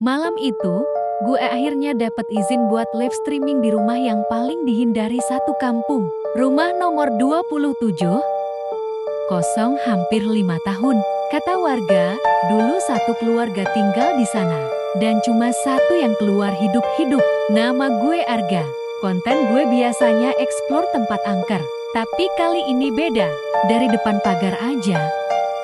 Malam itu, gue akhirnya dapat izin buat live streaming di rumah yang paling dihindari satu kampung. Rumah nomor 27, kosong hampir 5 tahun. Kata warga, dulu satu keluarga tinggal di sana. Dan cuma satu yang keluar hidup-hidup. Nama gue Arga. Konten gue biasanya explore tempat angker. Tapi kali ini beda. Dari depan pagar aja,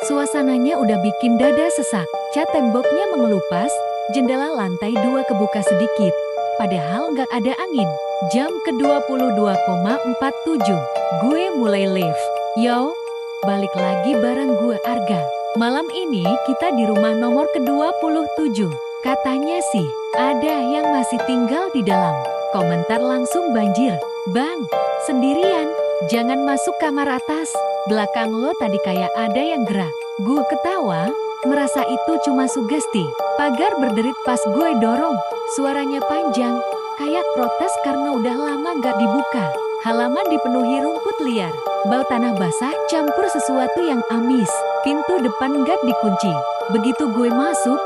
suasananya udah bikin dada sesak. Cat temboknya mengelupas, jendela lantai 2 kebuka sedikit. Padahal nggak ada angin. Jam ke-22,47. Gue mulai live. Yo, balik lagi bareng gue Arga. Malam ini kita di rumah nomor ke-27. Katanya sih, ada yang masih tinggal di dalam. Komentar langsung banjir. Bang, sendirian? Jangan masuk kamar atas. Belakang lo tadi kayak ada yang gerak. Gue ketawa, merasa itu cuma sugesti. Pagar berderit pas gue dorong. Suaranya panjang, kayak protes karena udah lama gak dibuka. Halaman dipenuhi rumput liar. Bau tanah basah campur sesuatu yang amis. Pintu depan gak dikunci. Begitu gue masuk,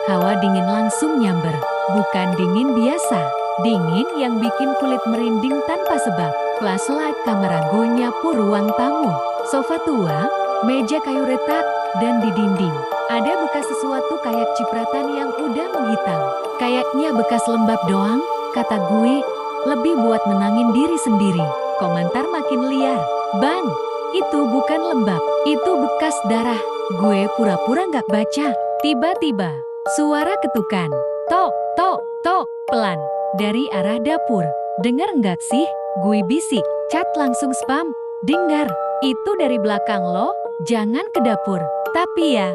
hawa dingin langsung nyamber. Bukan dingin biasa, dingin yang bikin kulit merinding tanpa sebab. Flashlight kamera gue nyapu ruang tamu. Sofa tua, meja kayu retak, dan di dinding ada bekas sesuatu kayak cipratan yang udah menghitam. Kayaknya bekas lembab doang, kata gue, lebih buat menangin diri sendiri. Komentar makin liar. Bang, itu bukan lembab, itu bekas darah. Gue pura-pura gak baca. Tiba-tiba, suara ketukan. Tok, tok, tok, pelan. Dari arah dapur. Dengar nggak sih? Gue bisik. Cat langsung spam. Dengar, itu dari belakang lo, jangan ke dapur. Tapi ya,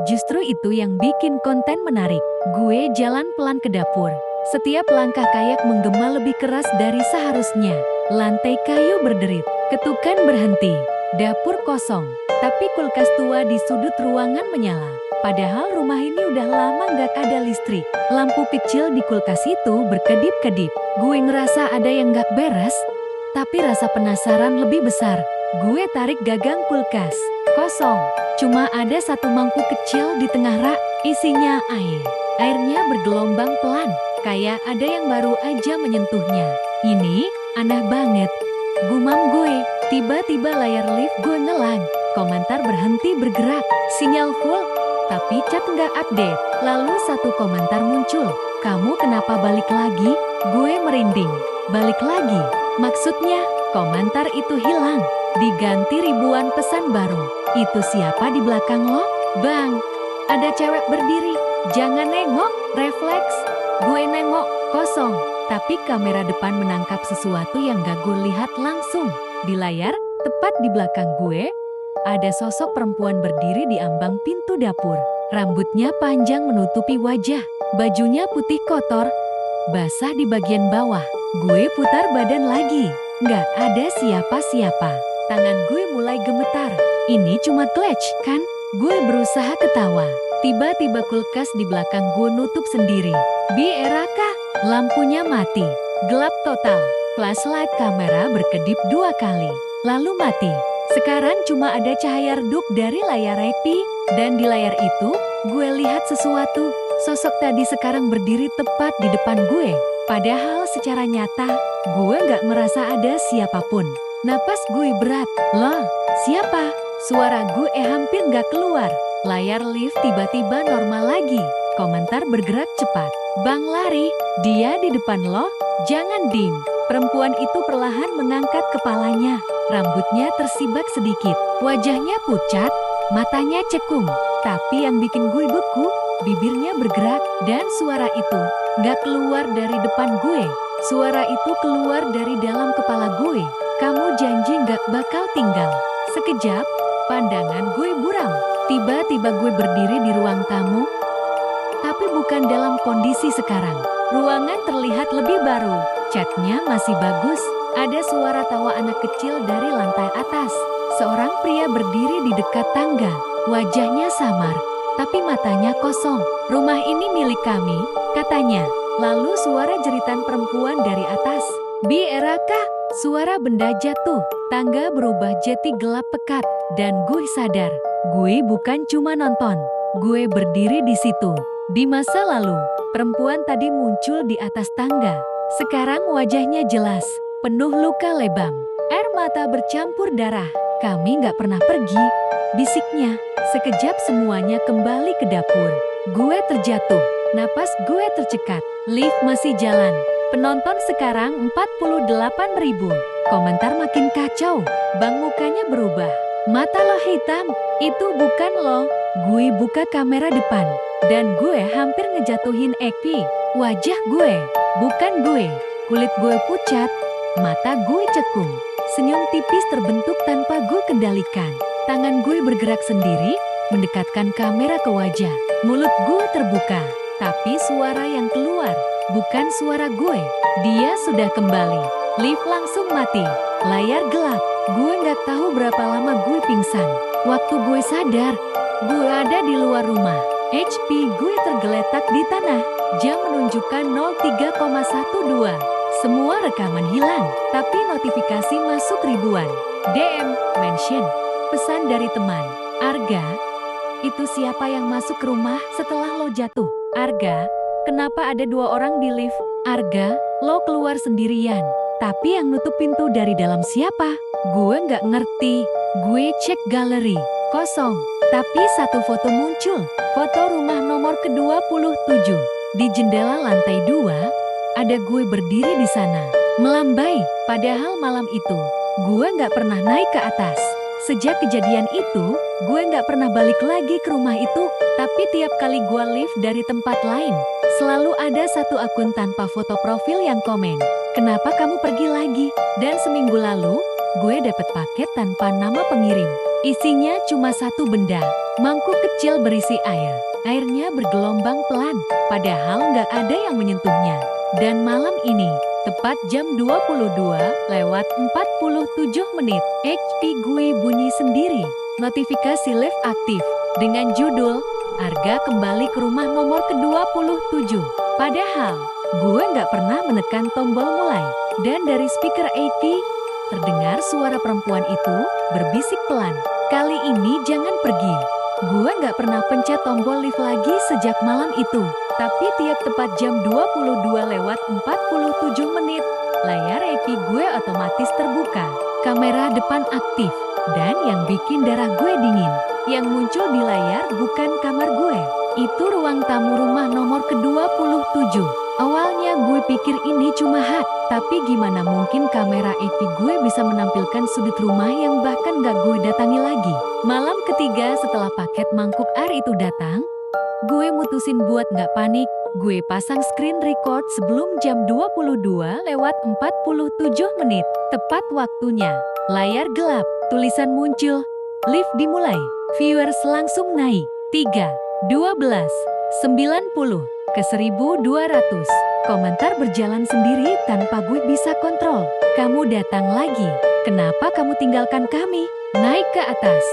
justru itu yang bikin konten menarik. Gue jalan pelan ke dapur. Setiap langkah kayak menggema lebih keras dari seharusnya. Lantai kayu berderit. Ketukan berhenti. Dapur kosong. Tapi kulkas tua di sudut ruangan menyala. Padahal rumah ini udah lama gak ada listrik. Lampu kecil di kulkas itu berkedip-kedip. Gue ngerasa ada yang gak beres, tapi rasa penasaran lebih besar. Gue tarik gagang kulkas. Kosong. Cuma ada satu mangkuk kecil di tengah rak, isinya air. Airnya bergelombang pelan, kayak ada yang baru aja menyentuhnya. Ini aneh banget. Gumam gue. Tiba-tiba layar lift gue ngelag. Komentar berhenti bergerak. Sinyal full, tapi chat nggak update. Lalu satu komentar muncul. Kamu kenapa balik lagi? Gue merinding. Balik lagi? Maksudnya, komentar itu hilang. Diganti ribuan pesan baru. Itu siapa di belakang lo? Bang, ada cewek berdiri. Jangan nengok, refleks. Gue nengok, kosong. Tapi kamera depan menangkap sesuatu yang gak gue lihat langsung. Di layar, tepat di belakang gue, ada sosok perempuan berdiri di ambang pintu dapur. Rambutnya panjang menutupi wajah. Bajunya putih kotor, basah di bagian bawah. Gue putar badan lagi. Nggak ada siapa-siapa. Tangan gue mulai gemetar. Ini cuma glitch, kan? Gue berusaha ketawa. Tiba-tiba kulkas di belakang gue nutup sendiri. Bieraka, lampunya mati. Gelap total. Flashlight kamera berkedip 2 kali. Lalu mati. Sekarang cuma ada cahaya redup dari layar IP, dan di layar itu, gue lihat sesuatu. Sosok tadi sekarang berdiri tepat di depan gue. Padahal secara nyata, gue gak merasa ada siapapun. Napas gue berat. Loh, siapa? Suara gue hampir gak keluar. Layar lift tiba-tiba normal lagi. Komentar bergerak cepat. Bang lari, dia di depan lo, jangan dim. Perempuan itu perlahan mengangkat kepalanya. Rambutnya tersibak sedikit. Wajahnya pucat, matanya cekung. Tapi yang bikin gue beku, bibirnya bergerak. Dan suara itu gak keluar dari depan gue. Suara itu keluar dari dalam kepala gue. Kamu janji gak bakal tinggal. Sekejap, pandangan gue buram. Tiba-tiba gue berdiri di ruang tamu. Tapi bukan dalam kondisi sekarang. Ruangan terlihat lebih baru. Catnya masih bagus. Ada suara tawa anak kecil dari lantai atas. Seorang pria berdiri di dekat tangga. Wajahnya samar, tapi matanya kosong. Rumah ini milik kami, katanya. Lalu suara jeritan perempuan dari atas. Bieraka, suara benda jatuh. Tangga berubah jadi gelap pekat. Dan gue sadar, gue bukan cuma nonton. Gue berdiri di situ. Di masa lalu, perempuan tadi muncul di atas tangga. Sekarang wajahnya jelas, penuh luka lebam. Air mata bercampur darah. Kami nggak pernah pergi, bisiknya. Sekejap semuanya kembali ke dapur. Gue terjatuh, napas gue tercekat. Lift masih jalan. Penonton sekarang 48.000. Komentar makin kacau. Bang mukanya berubah. Mata lo hitam. Itu bukan lo. Gue buka kamera depan. Dan gue hampir ngejatuhin Ekpi. Wajah gue. Bukan gue. Kulit gue pucat. Mata gue cekung. Senyum tipis terbentuk tanpa gue kendalikan. Tangan gue bergerak sendiri, mendekatkan kamera ke wajah. Mulut gue terbuka. Tapi suara yang keluar, bukan suara gue. Dia sudah kembali. Lift langsung mati. Layar gelap. Gue nggak tahu berapa lama gue pingsan. Waktu gue sadar, gue ada di luar rumah. HP gue tergeletak di tanah. Jam menunjukkan 03,12. Semua rekaman hilang, tapi notifikasi masuk ribuan. DM, mention, pesan dari teman. Arga, itu siapa yang masuk ke rumah setelah lo jatuh? Arga, kenapa ada 2 orang di lift? Arga, lo keluar sendirian. Tapi yang nutup pintu dari dalam siapa? Gue nggak ngerti. Gue cek galeri, kosong. Tapi satu foto muncul, foto rumah nomor ke-27. Di jendela lantai 2, ada gue berdiri di sana, melambai. Padahal malam itu, gue nggak pernah naik ke atas. Sejak kejadian itu, gue nggak pernah balik lagi ke rumah itu. Tapi tiap kali gue live dari tempat lain, selalu ada satu akun tanpa foto profil yang komen, "Kenapa kamu pergi lagi?" Dan seminggu lalu, gue dapet paket tanpa nama pengirim. Isinya cuma satu benda, mangkuk kecil berisi air. Airnya bergelombang pelan, padahal nggak ada yang menyentuhnya. Dan malam ini, tepat jam 22:47, HP gue bunyi sendiri. Notifikasi live aktif dengan judul, "Arga kembali ke rumah nomor ke-27. Padahal, gue nggak pernah menekan tombol mulai. Dan dari speaker HP, terdengar suara perempuan itu berbisik pelan, "Kali ini jangan pergi." Gue nggak pernah pencet tombol lift lagi sejak malam itu. Tapi tiap tepat jam 22:47, layar HP gue otomatis terbuka. Kamera depan aktif. Dan yang bikin darah gue dingin, yang muncul di layar bukan kamar gue. Itu ruang tamu rumah nomor ke-27. Awalnya gue pikir ini cuma hack. Tapi gimana mungkin kamera HP gue bisa menampilkan sudut rumah yang bahkan gak gue datangi lagi. Malam ketiga setelah paket mangkuk air itu datang, gue mutusin buat gak panik. Gue pasang screen record sebelum jam 22:47. Tepat waktunya. Layar gelap, tulisan muncul, lift dimulai. Viewers langsung naik. 3, 12, 90 ke 1200. Komentar berjalan sendiri tanpa gue bisa kontrol. "Kamu datang lagi. Kenapa kamu tinggalkan kami?" Naik ke atas.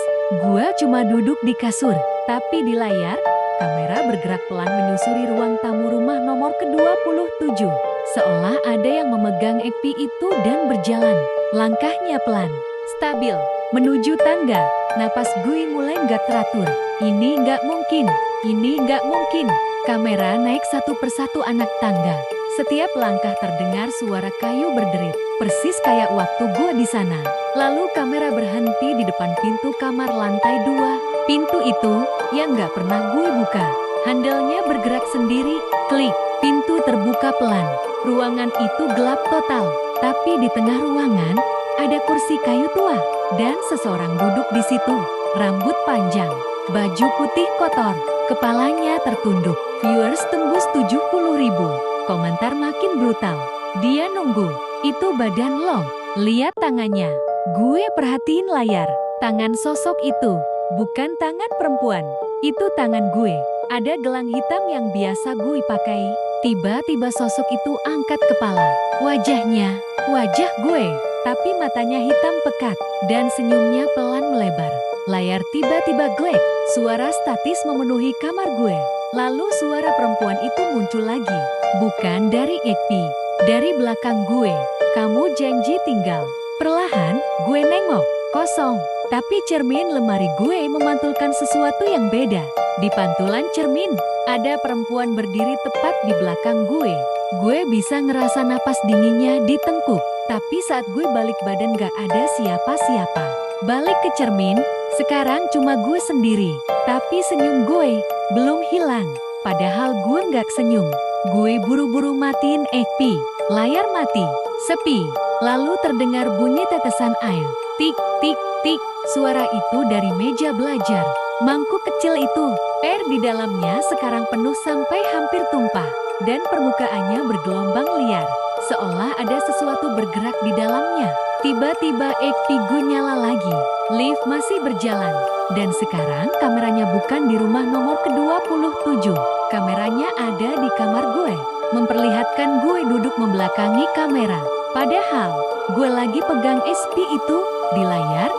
Gue cuma duduk di kasur. Tapi di layar, kamera bergerak pelan menyusuri ruang tamu rumah nomor ke-27. Seolah ada yang memegang HP itu dan berjalan. Langkahnya pelan, stabil, menuju tangga. Napas gue mulai gak teratur. Ini gak mungkin. Ini gak mungkin. Kamera naik satu persatu anak tangga. Setiap langkah terdengar suara kayu berderit, persis kayak waktu gue di sana. Lalu kamera berhenti di depan pintu kamar lantai 2. Pintu itu yang gak pernah gue buka. Handle-nya bergerak sendiri, klik. Pintu terbuka pelan. Ruangan itu gelap total. Tapi di tengah ruangan, ada kursi kayu tua. Dan seseorang duduk di situ. Rambut panjang, baju putih kotor, kepalanya tertunduk. Viewers tembus 70.000. Komentar makin brutal. "Dia nunggu. Itu badan lo. Lihat tangannya." Gue perhatiin layar. Tangan sosok itu bukan tangan perempuan. Itu tangan gue. Ada gelang hitam yang biasa gue pakai. Tiba-tiba sosok itu angkat kepala. Wajahnya, wajah gue. Tapi matanya hitam pekat. Dan senyumnya pelan melebar. Layar tiba-tiba glek. Suara statis memenuhi kamar gue. Lalu suara perempuan itu muncul lagi. Bukan dari Ekpi. Dari belakang gue. "Kamu janji tinggal." Perlahan, gue nengok. Kosong. Tapi cermin lemari gue memantulkan sesuatu yang beda. Di pantulan cermin, ada perempuan berdiri tepat di belakang gue. Gue bisa ngerasa napas dinginnya di tengkuk. Tapi saat gue balik badan gak ada siapa-siapa. Balik ke cermin, sekarang cuma gue sendiri. Tapi senyum gue belum hilang. Padahal gue gak senyum. Gue buru-buru matiin HP. Layar mati, sepi. Lalu terdengar bunyi tetesan air. Tik, tik, tik. Suara itu dari meja belajar. Mangkuk kecil itu, air di dalamnya sekarang penuh sampai hampir tumpah. Dan permukaannya bergelombang liar. Seolah ada sesuatu bergerak di dalamnya. Tiba-tiba HP gue nyala lagi. Lift masih berjalan. Dan sekarang kameranya bukan di rumah nomor ke-27. Kameranya ada di kamar gue. Memperlihatkan gue duduk membelakangi kamera. Padahal, gue lagi pegang SP itu. Di layar,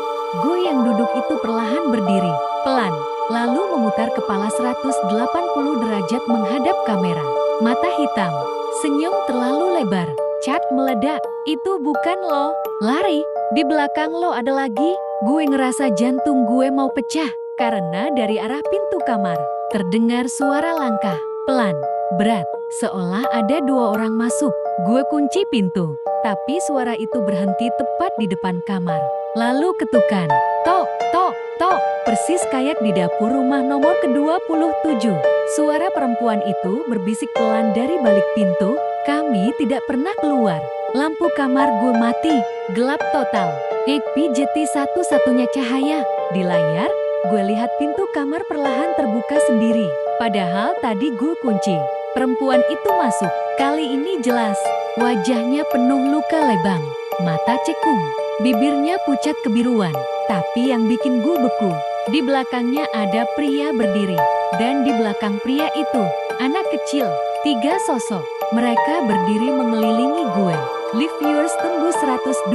gue yang duduk itu perlahan berdiri. Pelan. Lalu memutar kepala 180 derajat menghadap kamera. Mata hitam. Senyum terlalu lebar. Cat meledak. Itu bukan lo. Lari. Di belakang lo ada lagi. Gue ngerasa jantung gue mau pecah. Karena dari arah pintu kamar terdengar suara langkah. Pelan. Berat. Seolah ada dua orang masuk. Gue kunci pintu. Tapi suara itu berhenti tepat di depan kamar. Lalu ketukan. Tok, tok, tok. Persis kayak di dapur rumah nomor ke-27. Suara perempuan itu berbisik pelan dari balik pintu. Kami tidak pernah keluar. Lampu kamar gue mati. Gelap total. HP jeti satu-satunya cahaya. Di layar, gue lihat pintu kamar perlahan terbuka sendiri. Padahal tadi gue kunci. Perempuan itu masuk. Kali ini jelas. Wajahnya penuh luka lebam. Mata cekung. Bibirnya pucat kebiruan. Tapi yang bikin gue beku, di belakangnya ada pria berdiri. Dan di belakang pria itu, anak kecil. 3 sosok. Mereka berdiri mengelilingi gue. Live viewers tembus 120.000.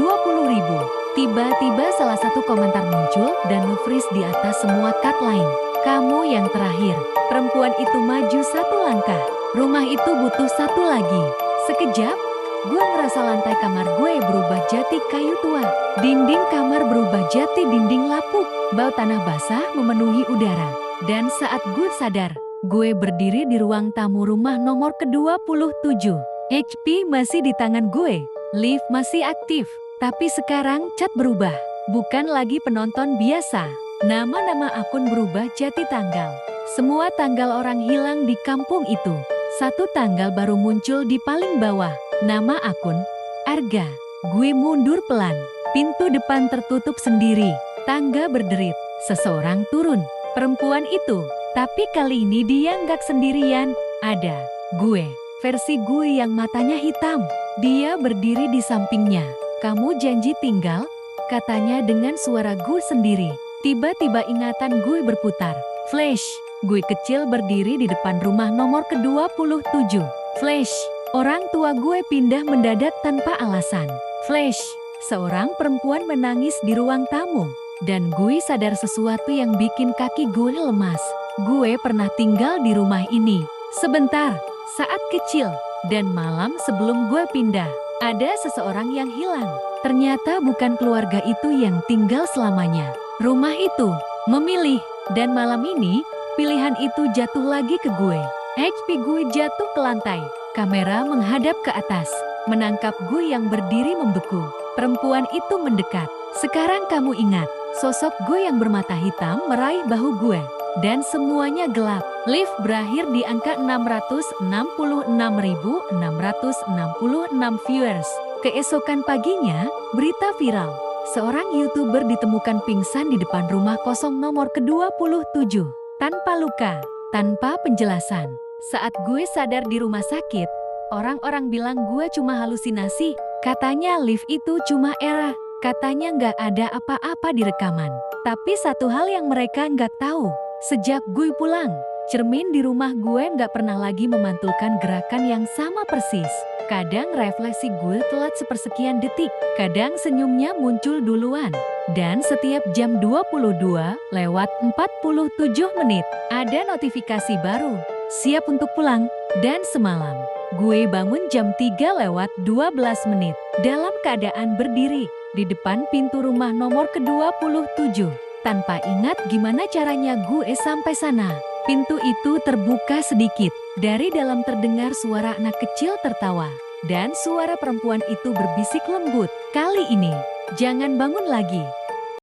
Tiba-tiba salah satu komentar muncul dan nge-freeze di atas semua cut lain. Kamu yang terakhir. Perempuan itu maju 1 langkah. Rumah itu butuh 1 lagi. Sekejap, gue ngerasa lantai kamar gue berubah jati kayu tua. Dinding kamar berubah jati dinding lapuk. Bau tanah basah memenuhi udara. Dan saat gue sadar, gue berdiri di ruang tamu rumah nomor ke-27. HP masih di tangan gue. Lift masih aktif. Tapi sekarang cat berubah. Bukan lagi penonton biasa. Nama-nama akun berubah jadi tanggal. Semua tanggal orang hilang di kampung itu. 1 tanggal baru muncul di paling bawah. Nama akun, Arga. Gue mundur pelan. Pintu depan tertutup sendiri. Tangga berderit. Seseorang turun. Perempuan itu. Tapi kali ini dia nggak sendirian. Ada gue. Versi gue yang matanya hitam. Dia berdiri di sampingnya. Kamu janji tinggal? Katanya dengan suara gue sendiri. Tiba-tiba ingatan gue berputar. Flash. Gue kecil berdiri di depan rumah nomor ke-27. Flash. Orang tua gue pindah mendadak tanpa alasan. Flash. Seorang perempuan menangis di ruang tamu. Dan gue sadar sesuatu yang bikin kaki gue lemas. Gue pernah tinggal di rumah ini. Sebentar, saat kecil. Dan malam sebelum gue pindah. Ada seseorang yang hilang. Ternyata bukan keluarga itu yang tinggal selamanya. Rumah itu memilih. Dan malam ini, pilihan itu jatuh lagi ke gue. HP gue jatuh ke lantai. Kamera menghadap ke atas. Menangkap gue yang berdiri membeku. Perempuan itu mendekat. Sekarang kamu ingat, sosok gue yang bermata hitam meraih bahu gue. Dan semuanya gelap. Live berakhir di angka 666.666 viewers. Keesokan paginya, berita viral. Seorang YouTuber ditemukan pingsan di depan rumah kosong nomor ke-27. Tanpa luka, tanpa penjelasan. Saat gue sadar di rumah sakit, orang-orang bilang gue cuma halusinasi. Katanya live itu cuma era. Katanya nggak ada apa-apa di rekaman. Tapi satu hal yang mereka nggak tahu. Sejak gue pulang, cermin di rumah gue nggak pernah lagi memantulkan gerakan yang sama persis. Kadang refleksi gue telat sepersekian detik, kadang senyumnya muncul duluan. Dan setiap jam 22:47 ada notifikasi baru. Siap untuk pulang. Dan semalam, gue bangun jam 3:12 dalam keadaan berdiri di depan pintu rumah nomor ke-27. Tanpa ingat gimana caranya gue sampai sana. Pintu itu terbuka sedikit. Dari dalam terdengar suara anak kecil tertawa. Dan suara perempuan itu berbisik lembut. Kali ini, jangan bangun lagi.